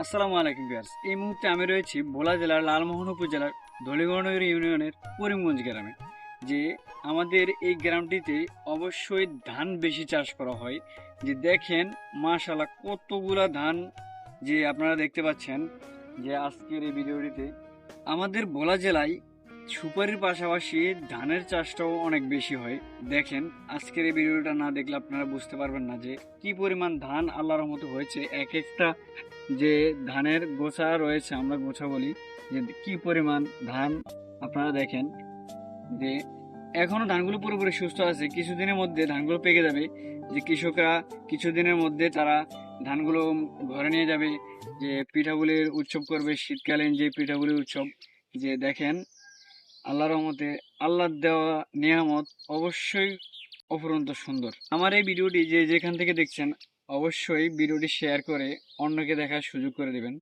আসসালামু আলাইকুম ভিউয়ার্স। এই মুহূর্তে আমি রয়েছি ভোলা জেলার লালমোহন উপজেলার ধলিগণের ইউনিয়নের করিমগঞ্জ গ্রামে। যে আমাদের এই গ্রামটিতে অবশ্যই ধান বেশি চাষ করা হয়। যে দেখেন মাশাআল্লাহ কতগুলা ধান যে আপনারা দেখতে পাচ্ছেন যে আজকের এই ভিডিওটিতে আমাদের ভোলা জেলায় সুপারির পাশাপাশি ধানের চাষটাও অনেক বেশি হয়। দেখেন আজকের এই ভিডিওটা না দেখলে আপনারা বুঝতে পারবেন না যে কি পরিমাণ ধান আল্লাহর মতো হয়েছে। এক একটা যে ধানের গোছা রয়েছে, আমরা গোছা বলি, যে কি পরিমাণ ধান আপনারা দেখেন যে এখনো ধানগুলো পুরোপুরি সুস্থ আছে। কিছুদিনের মধ্যে ধানগুলো পেকে যাবে। যে কৃষকরা কিছুদিনের মধ্যে তারা ধানগুলো ঘরে নিয়ে যাবে, যে পিঠাগুলির উৎসব করবে, শীতকালীন যে পিঠাগুলির উৎসব। যে দেখেন আল্লাহর রহমতে আল্লাহর দেওয়া নিয়ামত অবশ্যই অফুরন্ত সুন্দর। আমার এই ভিডিওটি যে যেখান থেকে দেখছেন অবশ্যই ভিডিওটি শেয়ার করে অন্যকে দেখার সুযোগ করে দেবেন।